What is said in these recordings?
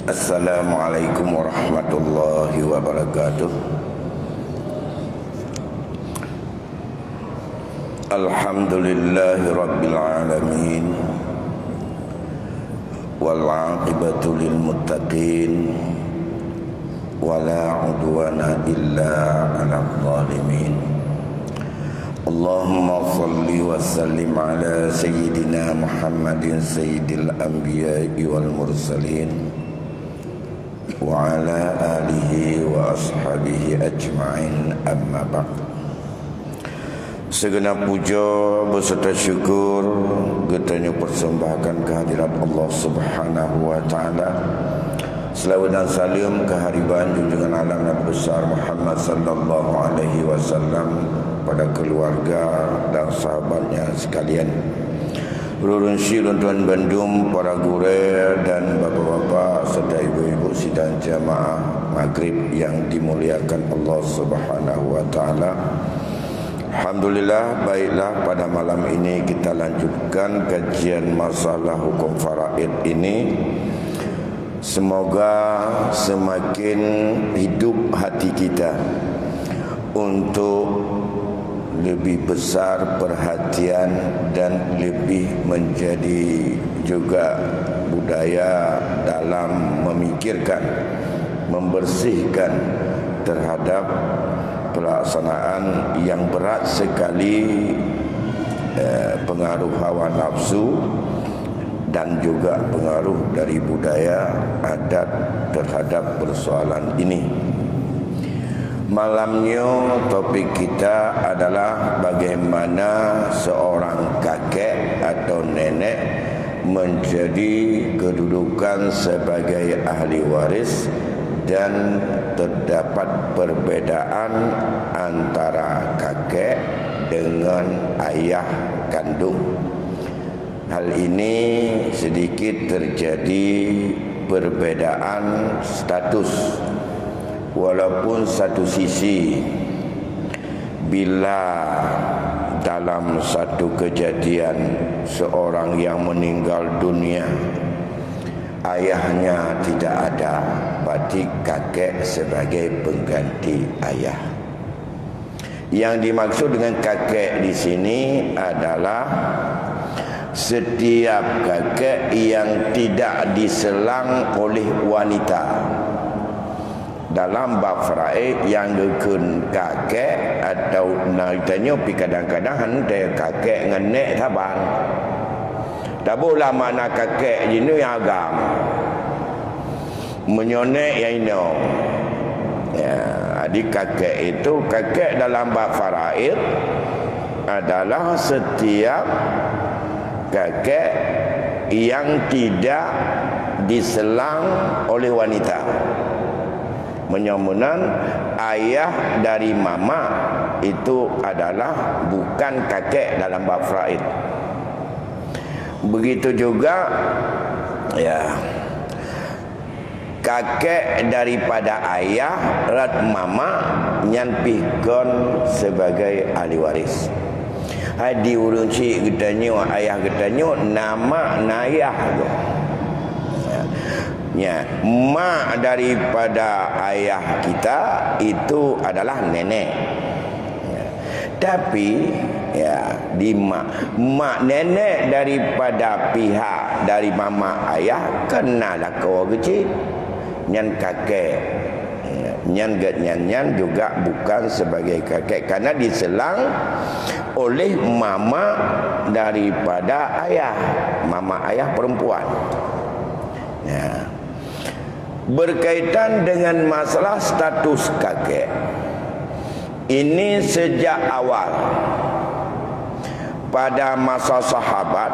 Assalamualaikum warahmatullahi wabarakatuh. Alhamdulillahi rabbil alamin, wal aqibatu lil muttaqin, wala udwana illa 'alal zalimin. Allahumma salli wa sallim ala sayyidina Muhammadin sayyidil anbiya'i wal mursalin wa ala alihi wa ashabihi ajma'in, amma ba'd. Segenap puja beserta syukur kita persembahkan kehadirat Allah Subhanahu wa taala. Selawat dan salam kehadiran junjungan alam Nabi besar Muhammad sallallahu alaihi wasallam pada keluarga dan sahabatnya sekalian. Ulun syirun tuan Bandung, para guru dan bapa-bapa serta ibu-ibu sidang jamaah maghrib yang dimuliakan Allah Subhanahu wa taala. Alhamdulillah, baiklah, pada malam ini kita lanjutkan kajian masalah hukum faraid ini. Semoga semakin hidup hati kita untuk lebih besar perhatian dan lebih menjadi juga budaya dalam memikirkan, membersihkan terhadap pelaksanaan yang berat sekali pengaruh hawa nafsu dan juga pengaruh dari budaya adat terhadap persoalan ini. Malamnya topik kita adalah bagaimana seorang kakek atau nenek menjadi kedudukan sebagai ahli waris dan terdapat perbedaan antara kakek dengan ayah kandung. Hal ini sedikit terjadi perbedaan status. Walaupun satu sisi bila dalam satu kejadian seorang yang meninggal dunia ayahnya tidak ada, berarti kakek sebagai pengganti ayah. Yang dimaksud dengan kakek di sini adalah setiap kakek yang tidak diselang oleh wanita. Dalam bab faraid yang gekun kakek atau naitanya pi kadang-kadang hendak kakek ngenek taban. Tak boleh mana kakek jenis yang agam menyonek yang ini. Ya, adik kakek itu, kakek dalam bab faraid adalah setiap kakek yang tidak diselang oleh wanita. Menyamunan ayah dari mama itu adalah bukan kakek dalam bab faraid. Begitu juga ya, kakek daripada ayah rat mama nyanpihkan sebagai ahli waris. Hadi urun cik getanya ayah getanya nama nayah tu. Ya, mak daripada ayah kita itu adalah nenek. Ya. Tapi ya, di mak nenek daripada pihak dari mama ayah kenalah kau kecil nyan kakek. Nyan juga bukan sebagai kakek karena diselang oleh mama daripada ayah, mama ayah perempuan. Ya. Berkaitan dengan masalah status kakek ini, sejak awal pada masa sahabat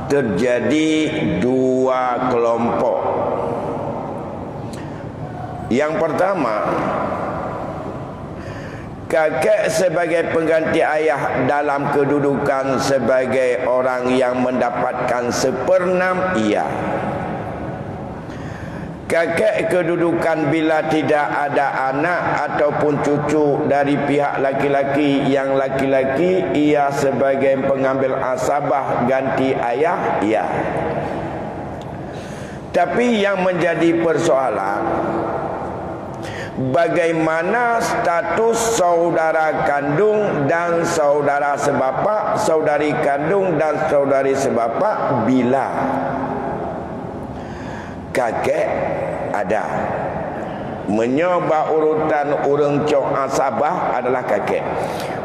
terjadi dua kelompok. Yang pertama, kakek sebagai pengganti ayah dalam kedudukan sebagai orang yang mendapatkan seperenam iya. Kakek kedudukan bila tidak ada anak ataupun cucu dari pihak laki-laki, yang laki-laki ia sebagai pengambil asabah ganti ayah, ia. Tapi yang menjadi persoalan, bagaimana status saudara kandung dan saudara sebapa, saudari kandung dan saudari sebapa bila kakek ada. Menyoba urutan urang cok asabah adalah kakek.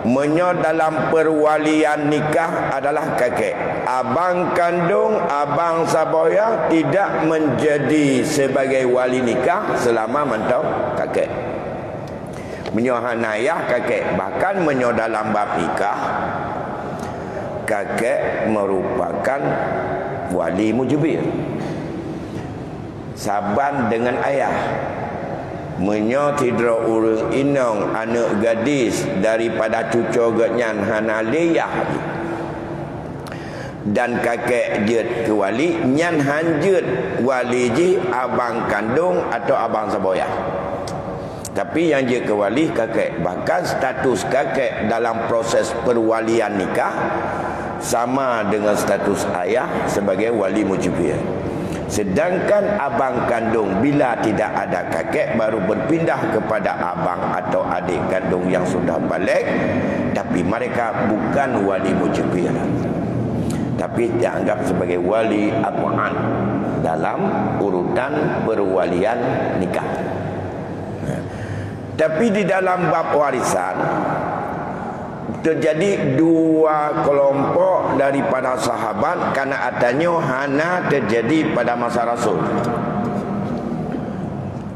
Menyo dalam perwalian nikah adalah kakek. Abang kandung, abang saboya tidak menjadi sebagai wali nikah selama mentau kakek. Menyo hanayah kakek. Bahkan menyo dalam bab nikah, kakek merupakan wali mujibir. Saban dengan ayah. Menyo tidra urus inong anak gadis daripada cucu genyan hanaliyah dan kakek jet ke wali nyan hanjut wali ji abang kandung atau abang saboyah. Tapi yang jet ke wali kakek. Bahkan status kakek dalam proses perwalian nikah sama dengan status ayah sebagai wali mujibir. Sedangkan abang kandung bila tidak ada kakek baru berpindah kepada abang atau adik kandung yang sudah balik, tapi mereka bukan wali mujibir, tapi dianggap sebagai wali aqwan dalam urutan perwalian nikah. Tapi di dalam bab warisan terjadi dua kelompok daripada sahabat karena adanya hana terjadi pada masa Rasul.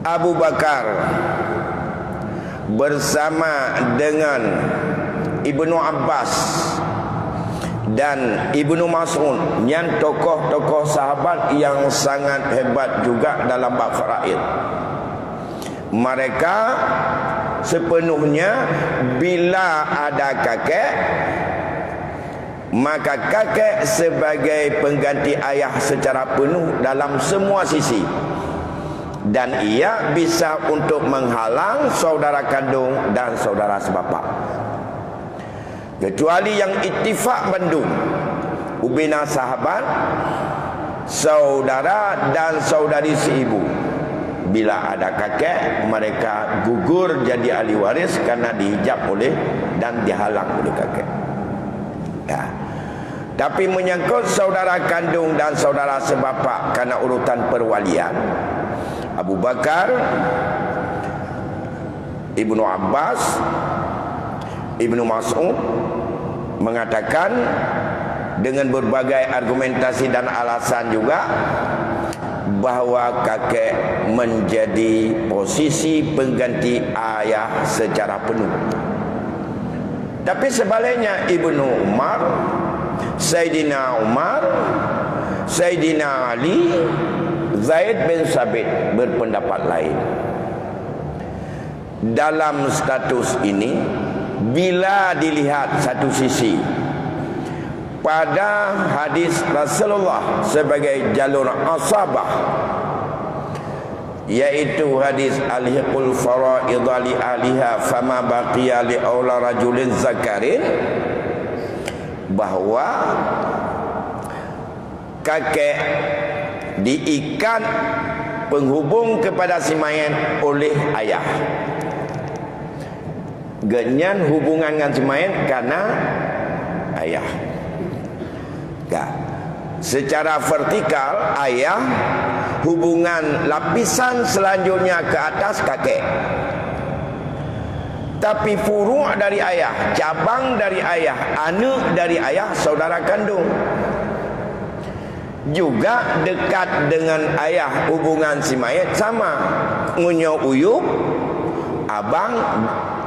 Abu Bakar bersama dengan Ibnu Abbas dan Ibnu Mas'ud yang tokoh-tokoh sahabat yang sangat hebat juga dalam bab faraid. Mereka sepenuhnya bila ada kakek, maka kakek sebagai pengganti ayah secara penuh dalam semua sisi, dan ia bisa untuk menghalang saudara kandung dan saudara sebapa, kecuali yang ittifaq bandung ubina sahabat, saudara dan saudari seibu. Bila ada kakek, mereka gugur jadi ahli waris karena dihijab oleh dan dihalang oleh kakek. Ya. Tapi menyangkut saudara kandung dan saudara sebapa karena urutan perwalian, Abu Bakar, Ibnu Abbas, Ibnu Mas'ud mengatakan dengan berbagai argumentasi dan alasan juga bahawa kakek menjadi posisi pengganti ayah secara penuh. Tapi sebaliknya Ibnu Umar, Sayyidina Umar, Sayyidina Ali, Zaid bin Sabit berpendapat lain. Dalam status ini, bila dilihat satu sisi pada hadis Rasulullah sebagai jalur asabah, yaitu hadis alhiqul faraid li aliha fama baqiya li aula rajulin zakarin, bahawa kakek diikat penghubung kepada si mayat oleh ayah. Genyan hubungan dengan si mayat karena ayah. Secara vertikal ayah, hubungan lapisan selanjutnya ke atas kakek. Tapi furu' dari ayah, cabang dari ayah, anak dari ayah, saudara kandung. Juga dekat dengan ayah hubungan si mayat sama. Ngunyo uyup, abang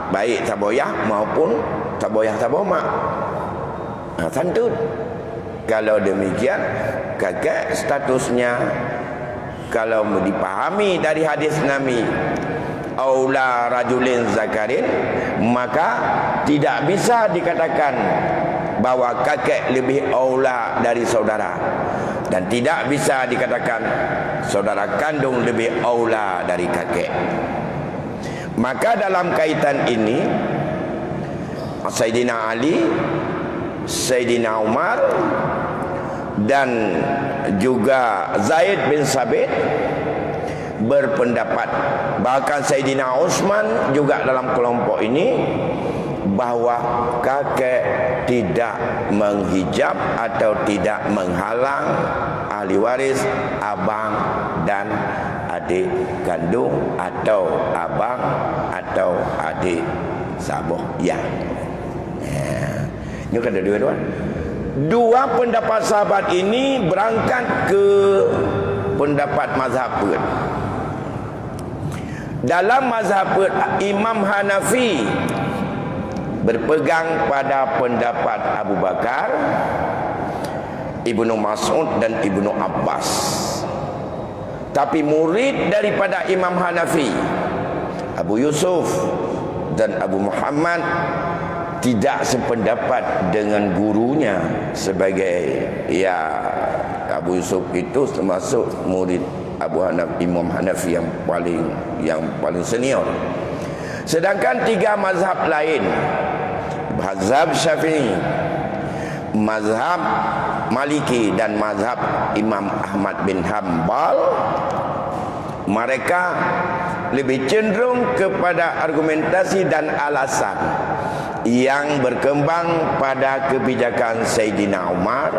baik taboyah maupun taboyah tabomak. Santun. Kalau demikian, kakek statusnya kalau dipahami dari hadis Nabi aula rajulin zakarin, maka tidak bisa dikatakan bahawa kakek lebih aula dari saudara, dan tidak bisa dikatakan saudara kandung lebih aula dari kakek. Maka dalam kaitan ini Sayyidina Ali, Sayyidina Umar, dan juga Zaid bin Sabit berpendapat, bahkan Sayyidina Utsman juga dalam kelompok ini, bahawa kakek tidak menghijab atau tidak menghalang ahli waris abang dan adik kandung atau abang atau adik sabuh. Ya. Ini kan ada dua-dua. Dua pendapat sahabat ini berangkat ke pendapat mazhab pun. Dalam mazhab Imam Hanafi berpegang pada pendapat Abu Bakar, Ibnu Mas'ud dan Ibnu Abbas. Tapi murid daripada Imam Hanafi, Abu Yusuf dan Abu Muhammad, tidak sependapat dengan gurunya sebagai, ya, Abu Yusuf itu termasuk murid Imam Hanafi yang paling senior. Sedangkan tiga mazhab lain, mazhab Syafi'i, mazhab Maliki dan mazhab Imam Ahmad bin Hanbal, mereka lebih cenderung kepada argumentasi dan alasan yang berkembang pada kebijakan Sayyidina Umar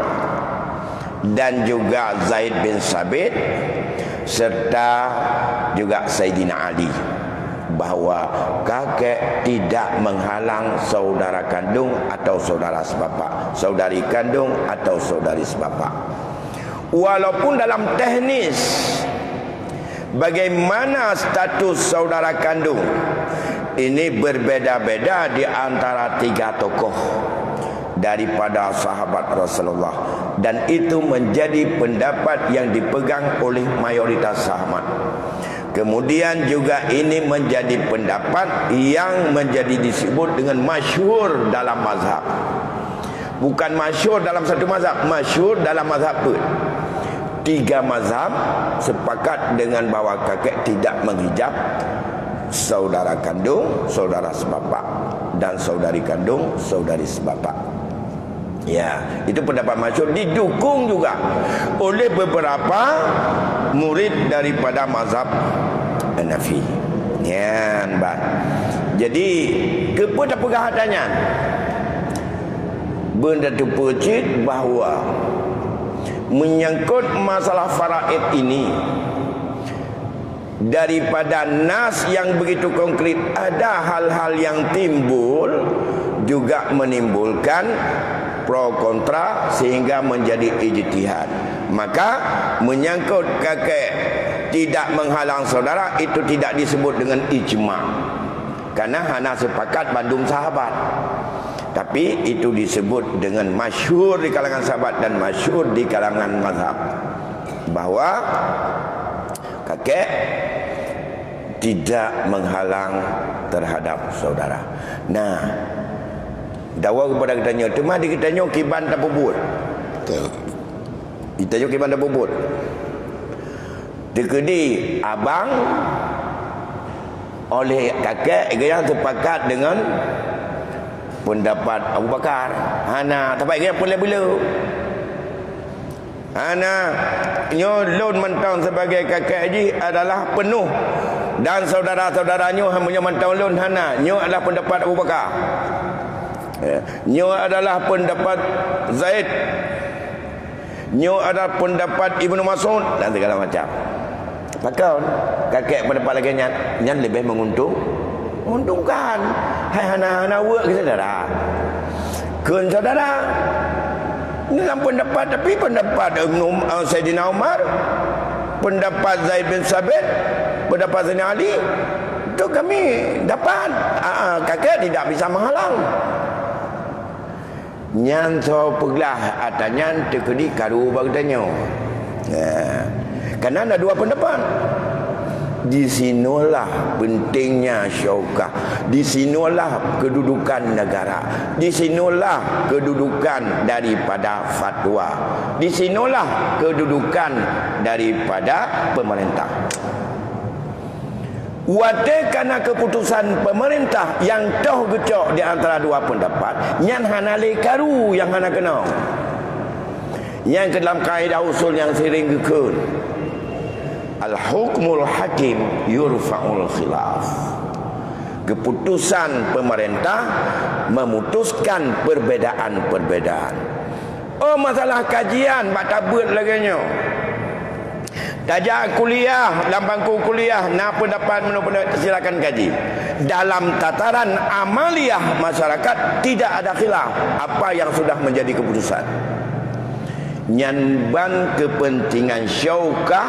dan juga Zaid bin Sabit serta juga Sayyidina Ali, bahawa kakek tidak menghalang saudara kandung atau saudara sebapak, saudari kandung atau saudari sebapak. Walaupun dalam teknis bagaimana status saudara kandung ini berbeza-beza di antara tiga tokoh daripada sahabat Rasulullah, dan itu menjadi pendapat yang dipegang oleh mayoritas sahabat. Kemudian juga ini menjadi pendapat yang menjadi disebut dengan masyhur dalam mazhab. Bukan masyhur dalam satu mazhab, masyhur dalam mazhab pun. Tiga mazhab sepakat dengan bahawa kakek tidak menghijab saudara kandung, saudara sebapak, dan saudari kandung, saudari sebapak. Ya, itu pendapat masyhur, didukung juga oleh beberapa murid daripada mazhab Hanafi. Ya, Mbak. Jadi, kepada pegahatannya benda tu percit bahawa menyangkut masalah faraid ini, daripada nas yang begitu konkret, ada hal-hal yang timbul juga menimbulkan pro kontra sehingga menjadi ijtihad. Maka menyangkut kakek tidak menghalang saudara itu tidak disebut dengan ijma', karena hanya sepakat bandung sahabat. Tapi itu disebut dengan masyhur di kalangan sahabat dan masyhur di kalangan mazhab, bahawa kakek tidak menghalang terhadap saudara. Nah, dakwa kepada kitanya tu mah dikitanya kiban tak bubut. Kita kiban tak bubut. Dekedi abang oleh kakek yang sepakat dengan pendapat Abu Bakar. Hana tapak dia boleh bila. Hana nyolon mentang sebagai kakek haji adalah penuh, dan saudara-saudaranya hanya mentang lon hana. Nyo adalah pendapat Abu Bakar. Nyo adalah pendapat Zaid. Nyo adalah pendapat Ibnu Mas'ud dan segala macam. Maka kakek pendapat lagi yang lebih menguntungkan. Hai hana-hana work ke saudara. Kun saudara. Ini dalam pendapat, tapi pendapat Sayyidina Umar, pendapat Zaid bin Sabit, pendapat Sayyidina Ali, itu kami dapat. Kakek tidak bisa menghalang. Nyan so peglah atanyan tekedi karu bagdanya. Karena ada dua pendapat. Di sinilah pentingnya syaukah, di sinilah kedudukan negara, di sinilah kedudukan daripada fatwa, di sinilah kedudukan daripada pemerintah. Wate karena keputusan pemerintah yang toh gecok di antara dua pendapat, nyan hana le karu yang hana kenal. Yang ke dalam kaedah usul yang sering gekun, al-hukmul hakim yurfa'ul khilaf. Keputusan pemerintah memutuskan perbedaan-perbedaan. Oh, masalah kajian bak tabut laganya. Tajak kuliah, dalam bangku kuliah, nak pendapat menurut silakan kaji. Dalam tataran amaliyah masyarakat tidak ada khilaf apa yang sudah menjadi keputusan. Nyanban kepentingan syaukah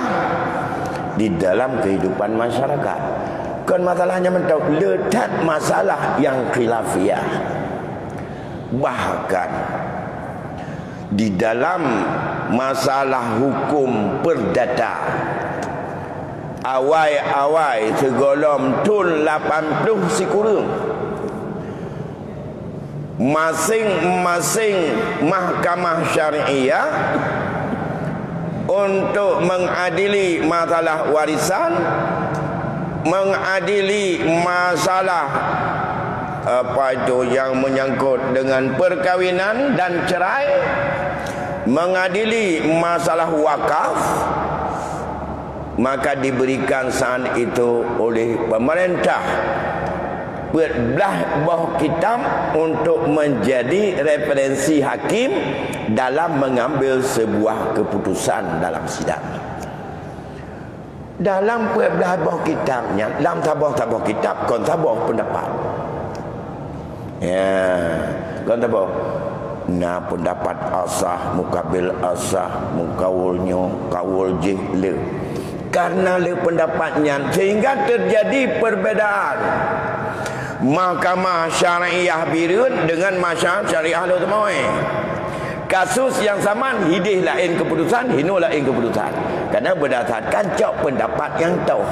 di dalam kehidupan masyarakat. Kan masalahnya mentok letak masalah yang khilafiyah. Bahkan di dalam masalah hukum perdata, awai-awai segolom tun 80 si kurung, masing-masing mahkamah syariah untuk mengadili masalah warisan, mengadili masalah apa itu yang menyangkut dengan perkawinan dan cerai, mengadili masalah wakaf, maka diberikan saat itu oleh pemerintah belah bawah kitab untuk menjadi referensi hakim dalam mengambil sebuah keputusan dalam sidang. Dalam belah bawah kitabnya, dalam tabah kitab, kon tabah pendapat. Ya, kon tabah. Nah, pendapat asah, mukabil asah, mukawulnya, kawul jihli. Karena le pendapatnya sehingga terjadi perbedaan. Mahkamah syariah birun dengan masyarakat syariah lutemoi. Kasus yang sama, hidih lain keputusan, hinu lain keputusan. Karena berdasarkan cok pendapat yang tahu.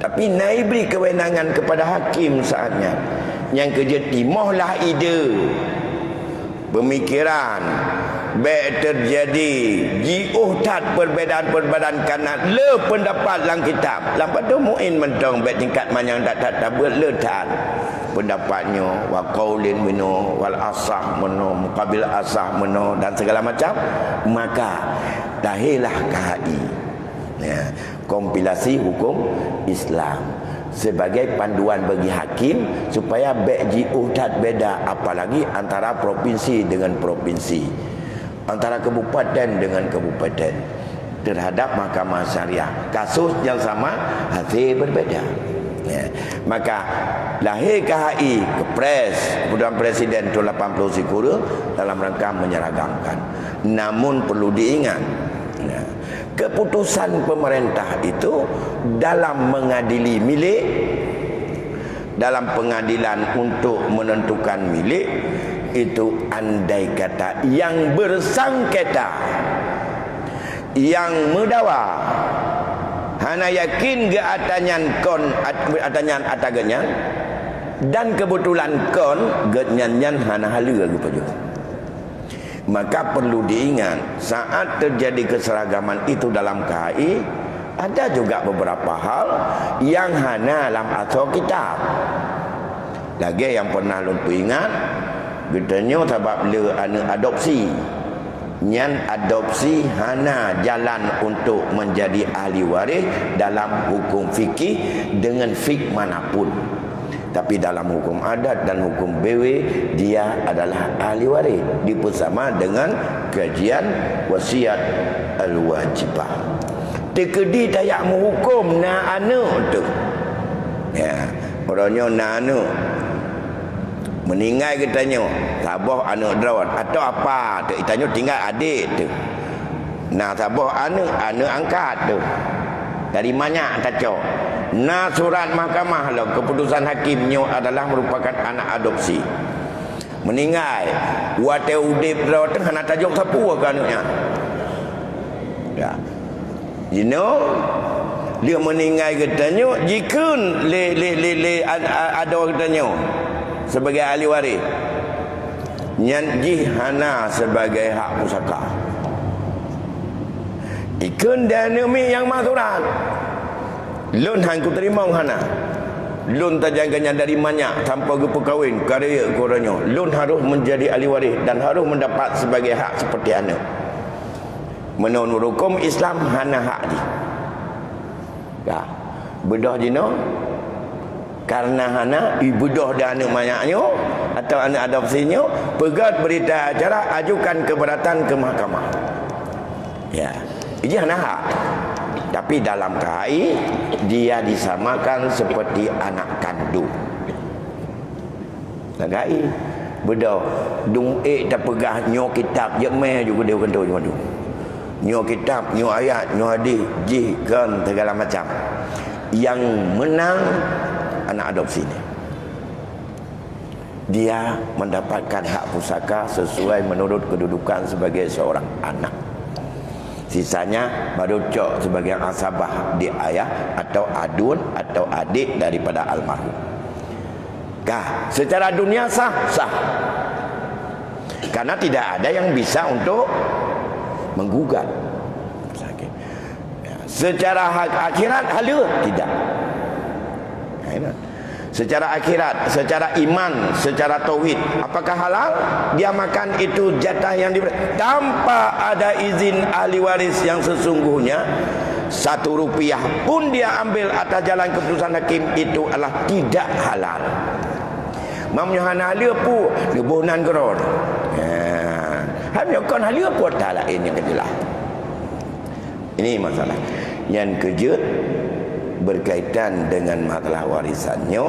Tapi naik beri kewenangan kepada hakim saatnya. Yang kerja timohlah ide, pemikiran, baik terjadi jiuhtat perbedaan-perbedaan karena le pendapat dalam kitab. Lepas tu muin mentong baik tingkat manjang tak berletan pendapatnya wa qaulin minu wal asah menu muqabil asah menu dan segala macam, maka lahirlah KHI, ya, kompilasi hukum Islam sebagai panduan bagi hakim supaya baik jiuhtat beda, apalagi antara provinsi dengan provinsi, antara kabupaten dengan kabupaten terhadap mahkamah syariah. Kasus yang sama, hasil berbeda. Ya. Maka lahir KHI, Kepres, Keputusan Presiden tahun 80 Sikura dalam rangka menyeragamkan. Namun perlu diingat, ya, keputusan pemerintah itu dalam mengadili milik, dalam pengadilan untuk menentukan milik, itu andai kata yang bersangketa, yang mendakwa hana yakin ke atanyan kon atanyan ataganyan dan kebetulan kon genyanyan hana halu lagi paju. Maka perlu diingat saat terjadi keseragaman itu dalam KHI, ada juga beberapa hal yang hana dalam asal kitab. Lagi yang pernah lupa ingat, getanya sebab le ana adopsi. Nyan adopsi hana jalan untuk menjadi ahli waris dalam hukum fikih dengan fik manapun. Tapi dalam hukum adat dan hukum BW dia adalah ahli waris, dipersama dengan kajian wasiat al-wajibah. Tekedi tayak menghukum na anu tu. Ya, orangnya na anu meninggal katanya sabah anak drawat atau apa tu itanya tinggal adik tu. Nah sabah anak angkat tu. Dari mana kacau? Nah surat mahkamah lah keputusan hakimnya adalah merupakan anak adopsi. Meninggal wate udip drawat tu hana tajuk sapu ke anaknya. Ya. You know, dia meninggal katanya jika ada katanya sebagai ahli waris, nyanji hana sebagai hak pusaka. Ikun dan umi yang masuran lun hang ku terima hana Lun tajanganya dari banyak tanpa rupa kahwin karya koranya. Lun harus menjadi ahli waris dan harus mendapat sebagai hak seperti anak. Menurut hukum Islam hana hak ni. Ya. Bedah jino karena hana ibudah dan anak mayaknya atau anak adopsinya, pegat berita acara ajukan keberatan ke mahkamah. Ya. Ini hana hak. Tapi dalam KAI dia disamakan seperti anak kandung. KAI beda dung tak pegah nyo kitab je meh juga dia kata macam tu. Nyo kitab, nyo ayat, nyo hadis, ji kan segala macam. Yang menang anak adopsi ni. Dia mendapatkan hak pusaka sesuai menurut kedudukan sebagai seorang anak. Sisanya baru cok sebagai asabah di ayah atau adun atau adik daripada almarhum. Kah, secara dunia sah. Karena tidak ada yang bisa untuk menggugat. Secara hak akhirat hala tidak. Secara akhirat, secara iman, secara tauhid, apakah halal? Dia makan itu jatah yang diberi tanpa ada izin ahli waris yang sesungguhnya. 1 rupiah pun dia ambil atas jalan keputusan hakim itu adalah tidak halal. Mamnya hana halia pu lebuhnan geron. Hamnya kon halia pu tak lain yang kejelah. Ini masalah. Yang kejut berkaitan dengan masalah warisannya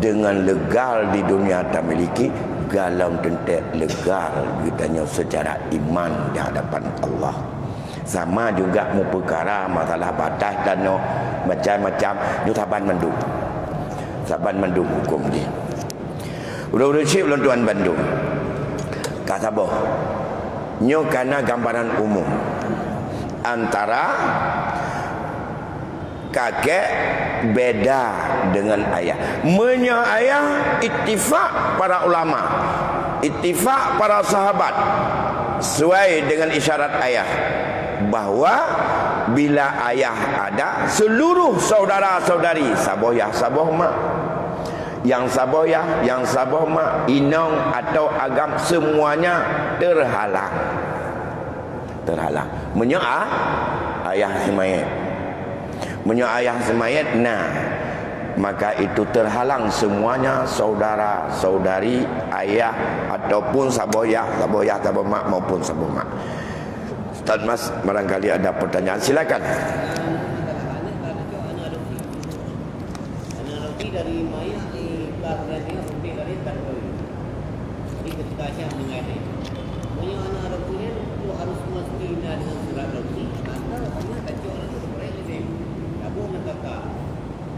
dengan legal di dunia tak miliki galam tentek legal kitanya secara iman di hadapan Allah. Sama juga mu perkara masalah batas dan no, macam-macam ni saban mendung. Saban mendung hukum dia. Udah cip tuan Bandung. Kata boh. Nyo kana gambaran umum antara kakek beda dengan ayah. Menya ayah ittifaq para ulama, ittifaq para sahabat sesuai dengan isyarat ayah bahawa bila ayah ada, seluruh saudara-saudari saboyah saboh mak, yang saboyah, yang saboh mak, inong atau agam semuanya terhalang. Terhalang. Menya ayah semayat. Menya ayah semayat, nah maka itu terhalang semuanya saudara, saudari, ayah ataupun saboyah, saboh mak maupun saboh mak. Ustaz Mas, barangkali ada pertanyaan, silakan. Analogi dari mayat di keluarganya sampai dari tanpa. Jadi ketika saya mengaji, punya anak adopsinya itu harus mesti dengan surat adopsi. Atau hanya kacau itu boleh jadi. Abu anak kakak,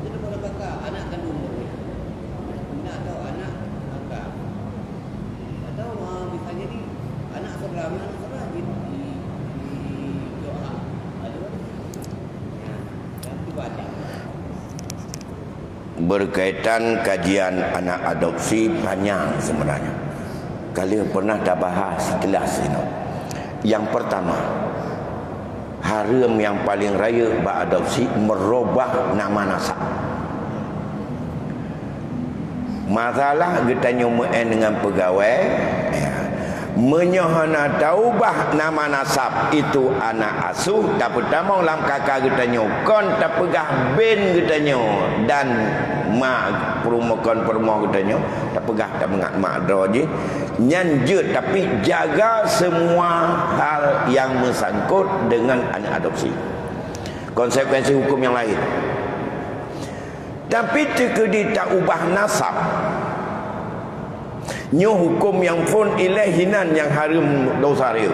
itu boleh kakak anak kandung boleh. Bunda atau anak kakak. Atau bisa jadi anak saudara di doa. Ada yang dibaca. Berkaitan kajian anak adopsi panjang sebenarnya. Kalian pernah dah bahas sekilas ini. Yang pertama, haram yang paling raya beradopsi merubah nama nasab. Masalah kita nyumuin dengan pegawai, menyohana taubah nama nasab itu anak asuh tak pertama dalam kakak kita kon tak pegah ben kita dan mak perumakan perumah kita tak pegah tak mengat mak droji nyanjut tapi jaga semua hal yang bersangkut dengan anak adopsi, konsekuensi hukum yang lain. Tapi tekedi tak ubah nasab nyo hukum yang pun ilahinan yang haram dosa dia.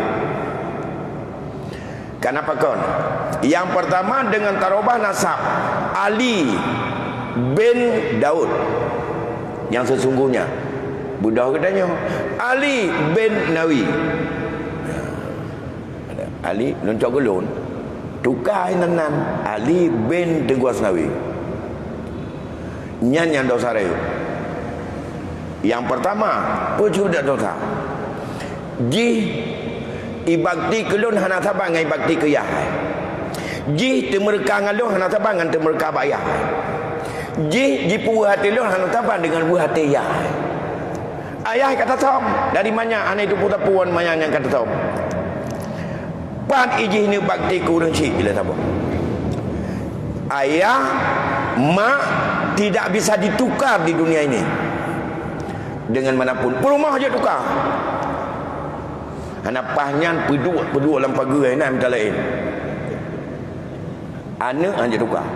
Kenapa kon? Yang pertama dengan tarobah nasab Ali bin Daud yang sesungguhnya budak katanya Ali bin Nawi. Ali loncok gelun tukar nanan Ali bin Teguas Nawi. Nyan yang dosa dia. Yang pertama, pejuda dosa. Ji ibakti kelun hana tabang ngai bakti ke yah. Ji temerka ngalun hana tabang ngan temerka bayah. Ji puas hati lu hanu taban dengan buah hati ayah. Ayah kata tom dari mana ane itu putar puan mana yang kata tom. Pan iji ni bakti kurang cik bila tabu. Ayah, mak tidak bisa ditukar di dunia ini dengan manapun. Perumah aja tukar. Anak pahnya pedua dalam pagar ini minta lain. Anak hanya tukar.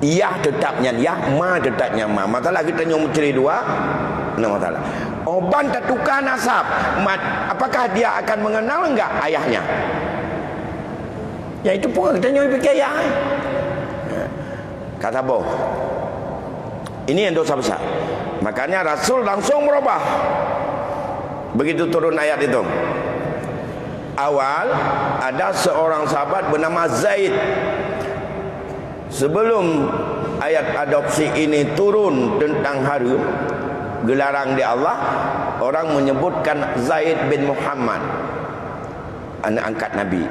Ia tetapnya ya, ma tetapnya ma. Masalah kita nyom ceri dua, no masalah. Oban tak tukar nasab. Apakah dia akan mengenal enggak ayahnya? Ya itu pun kita nyom fikir ayah. Kata boh. Ini yang dosa besar. Makanya Rasul langsung merubah. Begitu turun ayat itu. Awal ada seorang sahabat bernama Zaid. Sebelum ayat adopsi ini turun tentang haram, gelarang di Allah, orang menyebutkan Zaid bin Muhammad, anak angkat Nabi.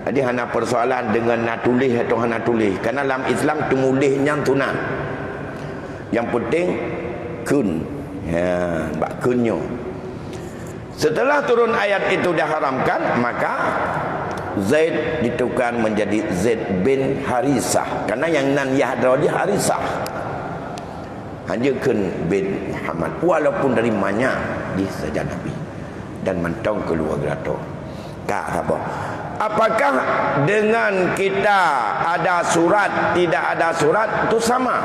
Jadi hanya persoalan dengan nak tulis atau hanya tulis. Karena dalam Islam tumulihnya tunan. Yang penting kun. Ya, bak kunyo. Setelah turun ayat itu diharamkan, maka Zaid ditukar menjadi Zaid bin Harisah. Karena yang nan yahdra dia Harisah. Hanya kun bin Muhammad. Walaupun dari mana di saja Nabi dan mentong keluarga tu. Tak apa. Apakah dengan kita ada surat, tidak ada surat, itu sama.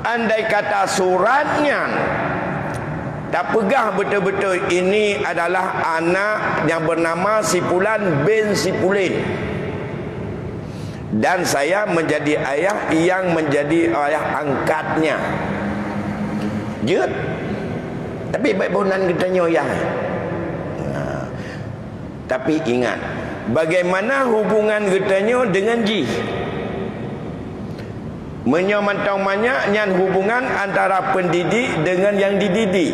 Andai kata suratnya tak pegah betul-betul ini adalah anak yang bernama si Fulan bin si Pulin, dan saya menjadi ayah yang menjadi ayah angkatnya. Jut. Tapi baik bonan kita nyoyah. Tapi ingat, bagaimana hubungan getanya dengan ji? Menyamantang banyak nyan hubungan antara pendidik dengan yang dididik.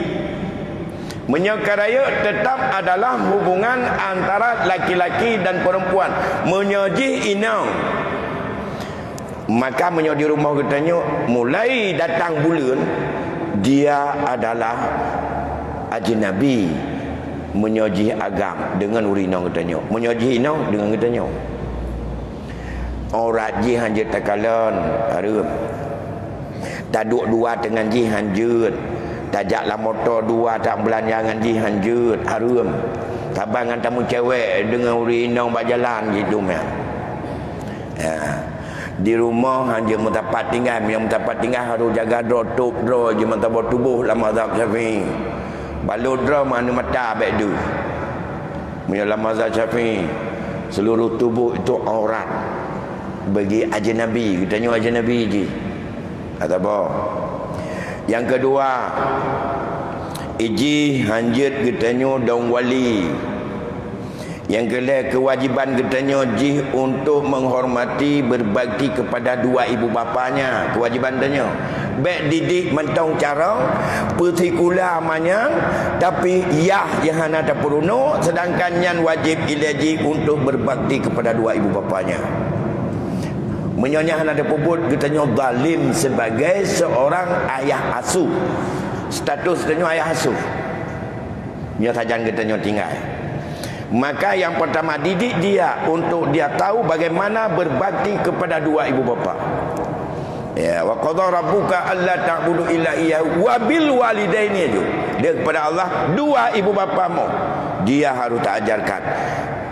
Menyakaraya tetap adalah hubungan antara laki-laki dan perempuan. Menyaji inau. Maka menyaji rumah getanya mulai datang bulan, dia adalah ajnabi. Menyaji agam dengan urinau getanya, menyaji inau dengan getanya. Orang ji hanjut takalan harum. Taduk dua dengan ji hanjut. Tajaklah motor dua tak belanjangan ji hanjut harum. Tabangan tamu cewek dengan urinau berjalan gitu meh. Ya. Di rumah hanya mendapat tinggal, yang mendapat tinggal harus jaga drop je mendapat tubuh lama mazhab Syafi'i. Balu dra mana mata baik tu. Dalam mazhab Syafi'i seluruh tubuh itu aurat bagi ajnabi. Kita tanya ajnabi je. Kata apa? Yang kedua, iji hanjit getanya daun wali. Yang kedua, kewajiban getanya ji untuk menghormati berbakti kepada dua ibu bapanya. Kewajiban tanya. Baik didik mentong cara pertikula amanya, tapi yah yang hana tak peruno, sedangkan yang wajib ilaji untuk berbakti kepada dua ibu bapanya. Menyonya hana ada pebut getanya zalim sebagai seorang ayah asuh. Status getanya ayah asuh. Dia sajan getanya tinggal. Maka yang pertama didik dia untuk dia tahu bagaimana berbakti kepada dua ibu bapa. Ya, wa qadara rabbuka alla ta'budu illa iyyahu wa bil walidaini ju. Dia kepada Allah, dua ibu bapamu dia harus tak ajarkan.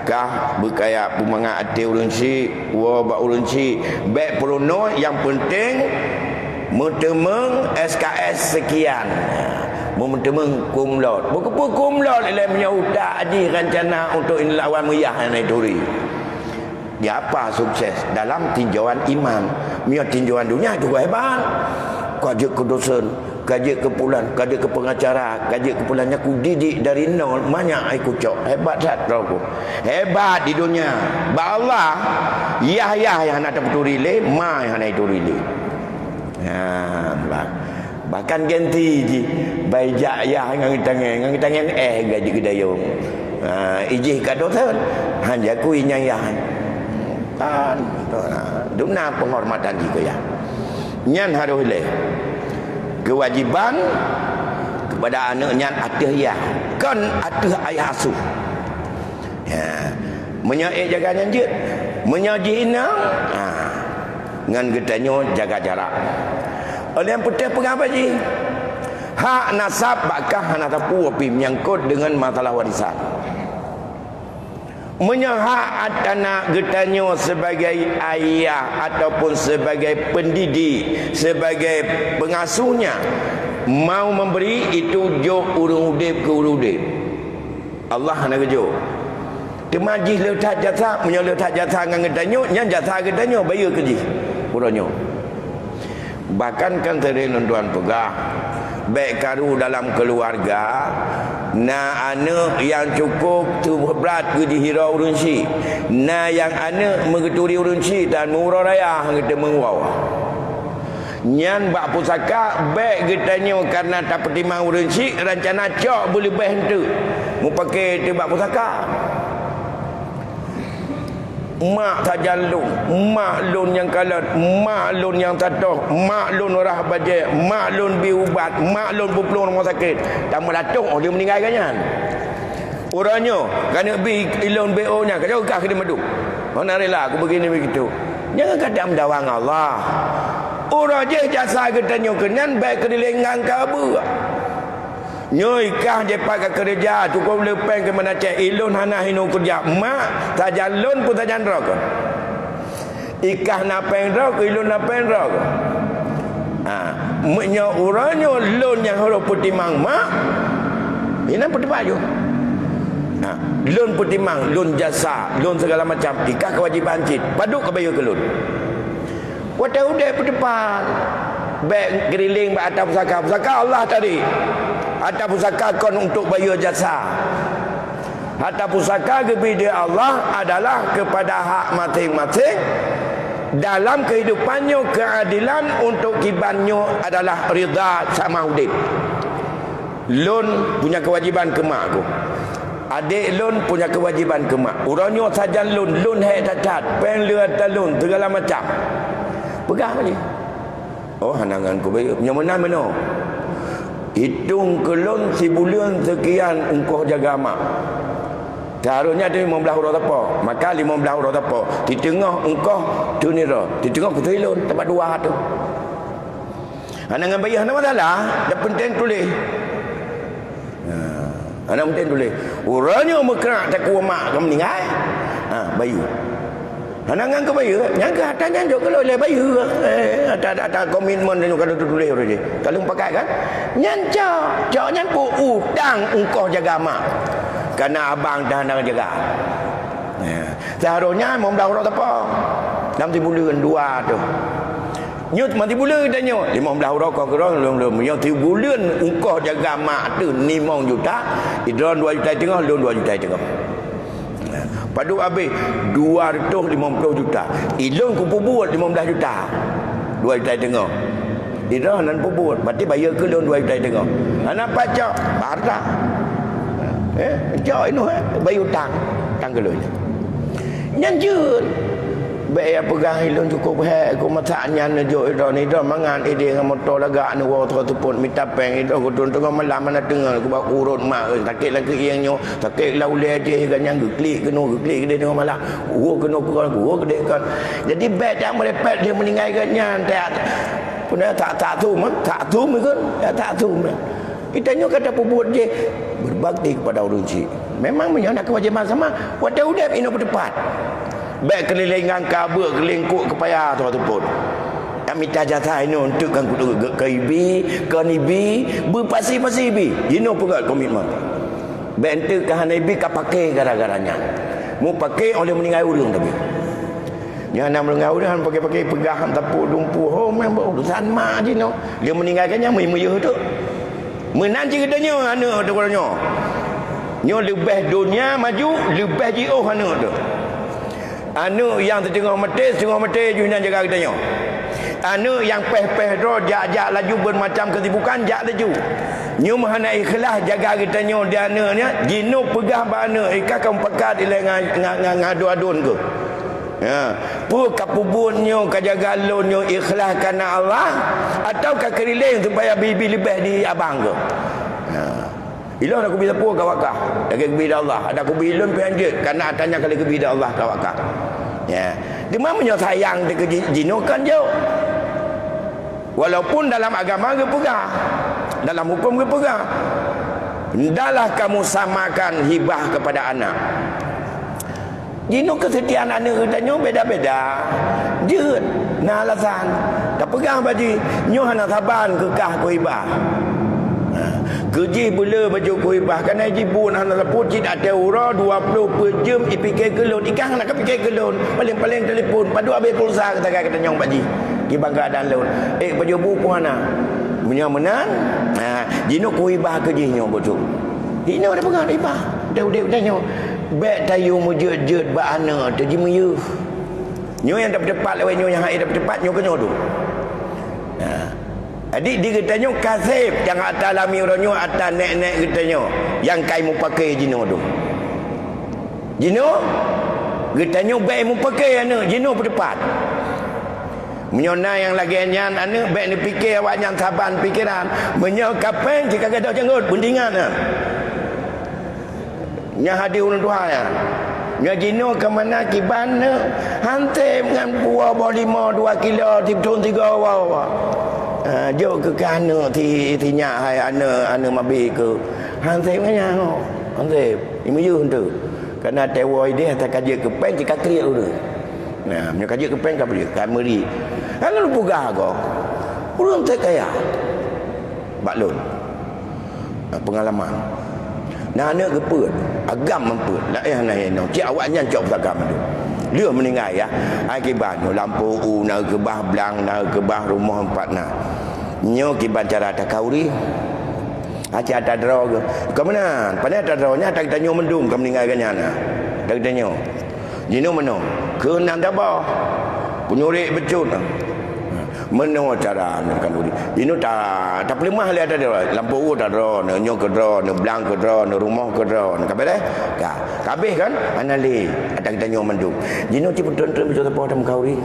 Kah berkaya pemanga ati ulun si wa ba ulun si baik peruno yang penting mutemeng SKS sekian. Mutemeng kumlot. Buku kumlot ile menyaudak aji rencana untuk ini lawan muyah naik turi. Dia apa sukses dalam tinjauan iman. Mia tinjauan dunia juga hebat. Kaji ke dosen, kaji ke pulan, kaji ke pengacara, kaji ke pulannya ku didik dari nol. Banyak aku cok. Hebat tak aku. Hebat di dunia. Ba Allah Yahya yang nak terturile, ma yang nak turile. Bahkan ganti ji baijak ya ngang tangan gaji kedayung. Ijih ka dosen. Hanya ku inyayan. Kan duna penghormatan juga ya. Nyan harus le. Kewajiban kepada anak nyan atas ya. Kan atas ayah asuh. Ya. Menyaik jaga nyanjut. Menyajina. Ngan getanyo jaga jarak. Oleh yang putih pengapa ji? Hak nasab bakah anak tapu api menyangkut dengan masalah warisan. Menyahak anak getanyo sebagai ayah ataupun sebagai pendidik, sebagai pengasuhnya, mau memberi itu jo urung udip ke urung udip. Allah nak jo. Temajih letak jasa, menyeletak jasa dengan getanyo, yang jasa getanyo bayar kerja uranyo. Bahkan kan terdengar tuan pegah baik karu dalam keluarga na anak yang cukup tu berat ke dihira urunsi na yang anak mengeturi urunsi dan murah raya kita mengwau nyan bak pusaka baik getanyo karena tak pertimang urunsi rencana cok boleh berhentu mu pakai tu bak pusaka mak tajalun, mak lun yang kalat, mak lun yang tatoh, mak lun rah bajet, mak lun biubat, mak lun buplung rumah sakit. Tak melatung, oh dia meninggal kan? Orangnya, kerana bi ilun BO nya, kata kah kena madu. Mana rela aku begini begitu. Jangan kata mendawang Allah. Orang je jasa ketanya kenan baik kedilengan kabu. Nyoi kah je pakai kerja cukup lepeng ke mana cek ilun hana hinu kerja mak tajalun pun tajandra ke ikah napeng ra ke ilun napeng ra ke menya uranya lun yang haro putimang mak ini putimang jo lun putimang lun jasa lun segala macam ikah kewajiban cit paduk ke bayu ke lun wata udah depan baik geriling ba atas pusaka Allah tadi. Harta pusaka kon untuk bayar jasa. Harta pusaka kepada Allah adalah kepada hak masing-masing. Dalam kehidupannya keadilan untuk kibannya adalah rida sama udip. Lun punya kewajiban ke mak aku. Adik lun punya kewajiban ke mak. Urangnya saja lun hai tatat, pen lua talun segala macam. Pegang ni. Oh hanangan ku bayar. Yang mana? Hitung kelon sebulan sekian engkau jaga mak. Seharusnya ada 15 orang apa. Maka 15 orang apa. Di tengah engkau tunira. Di tengah ketulun tempat dua tu. Anak bayar nama salah. Dah penting tulis. Anak penting tulis. Orangnya mekrak tak kuat mak kamu meninggal. Bayu. Hanangan ke bayu, nyangka hatanya jok kalau le bayu, ada komitmen dan kalau tulis orang je. Kalau pakai kan, nyanca, jok nyanpu utang engkau jaga mak, karena abang dah nak jaga. Seharusnya mau dah orang apa, dalam 3 bulan 2 tu. Nyut mati bulan tanya, 15 orang kau kerong belum, yang 3 bulan engkau jaga mak tu 5 juta, idron 2 juta tengah, loan 2 juta tengah. Padu habis 250 juta. Ilun ku pubut 15 juta. 2 juta tengah. Ida nan pubut. Berarti bayar ke loan 2 juta tengah. Anak pacak barda. Jauh ini bayar hutang. Hutang ke loan. Nyanjut. Baik pegang ilun cukup hai ku masaknya nejo ida ni ida mangan ide dengan motor lagak ni wa tu pun minta peng ida ku tun tengah malam mana tengah ku bak urut mak takik lagi iangnya takik lau le je ganyang geklik kena geklik dia tengah malam gua kena gua gede kan jadi baik tak boleh pet dia meninggal ganyan tak punya tak tu kan tak tu kitanya kata puput je berbakti kepada orang cik memang menyana kewajiban sama wadah udah ini berdepan baik kelilingan kabel kelingkuk kepaya tu pun yang minta jasa ini untuk kan ke ibi ke nibi berpasi-pasi ibi ini pun komitmen baik itu ke ibi kau pakai gara-garanya mau pakai oleh meninggal urung tapi jangan nak meninggal urung pakai-pakai pegahan tapuk dumpuh oh memang urusan mak je no dia meninggalkannya meyuh tu menanti katanya anak tu katanya nyo lebih dunia maju lebih jauh anak tu anu yang tengah mati junan jaga katanya anu yang peh-peh ro jak laju bermacam kesibukan jak laju nyu mahana ikhlas jaga katanya dia anaknya jino pegah bana ikah kam pekat ile ngadu-adun ke Ya, pu kapubunnya kajagalonnya ikhlas kerana Allah atau kekeriling supaya bibi lebih di abang ke. Ya. Ilah aku bila pu kawakah. Lagi kepada Allah. Ada aku bila penjek kerana atanya kali kepada Allah kawakah. Ya. Di mana sayang dia kejinukan je. Walaupun dalam agama ke pegang. Dalam hukum ke pegang. Hendaklah kamu samakan hibah kepada anak. Jino kesetiaan anak katanya beda-beda. Dia nak alasan. Tak pegang baju. Nyoh nak saban kekah ku hibah. Kerja pula baju ku hibah. Kerana ibu nak telepon tidak ada ura 20 per jam ipikir gelun. Ikan nak fikir gelun. Paling-paling telefon. Padu habis pulsa kata nyong baju. Kibang keadaan laun. Baju buku mana? Menang-menang. Jino ku hibah kerja nyong betul. Jino dah pegang hibah. Dah nyong. Baik tayu mujud-jud ba ana tu jimu. Nyo yang dapat cepat lewat nyo yang hai dapat cepat nyo kenyo tu. Adik dia kata nyo kasib yang atas lami orang nyo atas nek-nek kata nyo yang kai mu pakai jino tu. Jino kata nyo baik mu pakai ana jino berdepat. Menyona yang lagi nyan ana baik ni fikir awak nyan saban fikiran menyo kapan jika gadah jenggot bundingan nya hadir ulun Tuhan ya. Nya jino ke mana kibana hantar dengan buah bawa 5 2 kilo tipun 3 wawa. Jo ke kana ti nya hai ana mabi ke. Hantar nya hantar. Imu tu. Karena tewoi dia tak kaji ke pen jika kriak dulu. Nah, nya kaji ke pen ka beli kameri. Kalau lu pugah go. Ulun tak kaya. Baklun. Pengalaman. Nah anak keput agam memput la nah cik awak nyan cok agam tu dia meninggal ya akibat lampu na ke bah blang na ke bah rumah 4 na nyo kibat cara takauri aci ada draw ke mana pada ada drawnya tak tanya mendung ke meninggal kan nyana tak tanya jino meno ke nan dabah punyurek becut meno cara kan uri ini tak boleh mah ada lampu tak draw nyo ke draw no blang ke draw no rumah ke draw no kabeh ka kabeh kan anali ada kita nyo mendung jino ti betul-betul betul apa tam kauri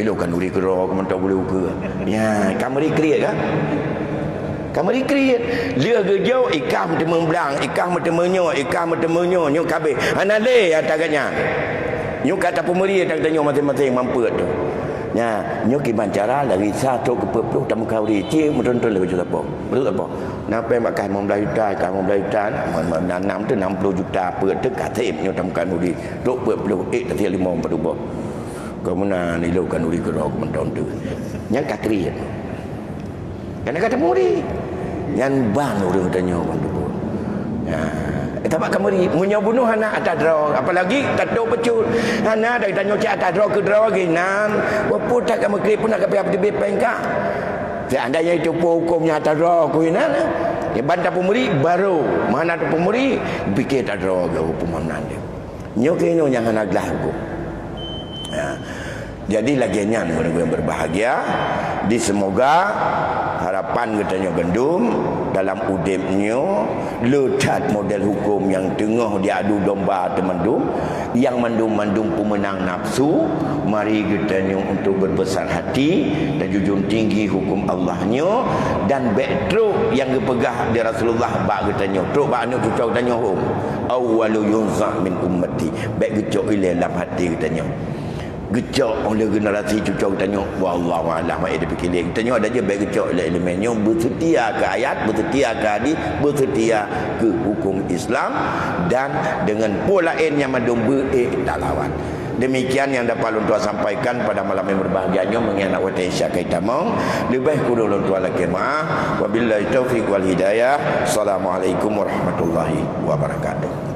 elo kan uri ke draw ke mentok boleh uka ya kamari create kan kamari create dia ke jauh ikam temu blang ikam temu nyo kabeh anali ataganya nyo kata pemeri tak tanya masing-masing mampu tu. Ya, nyo kiban cara lagi 1 ke 10 tamu kauri ci betul-betul lagi juta apa. Betul apa? Napa makan 15 juta, kan 15 juta, nanam tu 60 juta per tu katip nyo tamu kauri. Tok 40 tak 5 berubah. Kemana ni lo kan uri kerok menton tu. Yang katri. Kan kata muri. Yang ban urang tanya bantu. Ya. Tapak kamari munya bunuh anak atas draw apalagi tatuk pecut anak dah tanya cak atas draw ke draw lagi nan apa tak kamu kiri pun nak apa di pengka seandainya itu hukumnya atas draw ku nan ya bantah pemuri baru mana tu pemuri fikir atas draw ke hukuman nan dia nyo keno yang anak lagu ya. Jadi laginya yang berbahagia di semoga harapan katanya gendum dalam udipnya letak model hukum yang tengah diadu domba temandum yang mandum-mandum pemenang nafsu mari katanya untuk berbesar hati dan junjung tinggi hukum Allahnya dan backdrop yang dipegah di Rasulullah bak katanya truk bak anu cucuk katanya hum awwalu yunza min ummati baik gecok dalam hati katanya gecok oleh generasi cucuk tanya wallahu a'lam ai dia fikir dia tanya ada je baik gecok oleh elemennya bersetia ke ayat bersetia ke hadis bersetia ke hukum Islam dan dengan pola lain yang mandum berikhlawan. Demikian yang dapat Ulun Tuan sampaikan pada malam yang berbahagianya mengenai wata Isya kaitamong lebih kurang Ulun Tuan lagi maaf wabillahi taufiq wal hidayah. Assalamualaikum warahmatullahi wabarakatuh.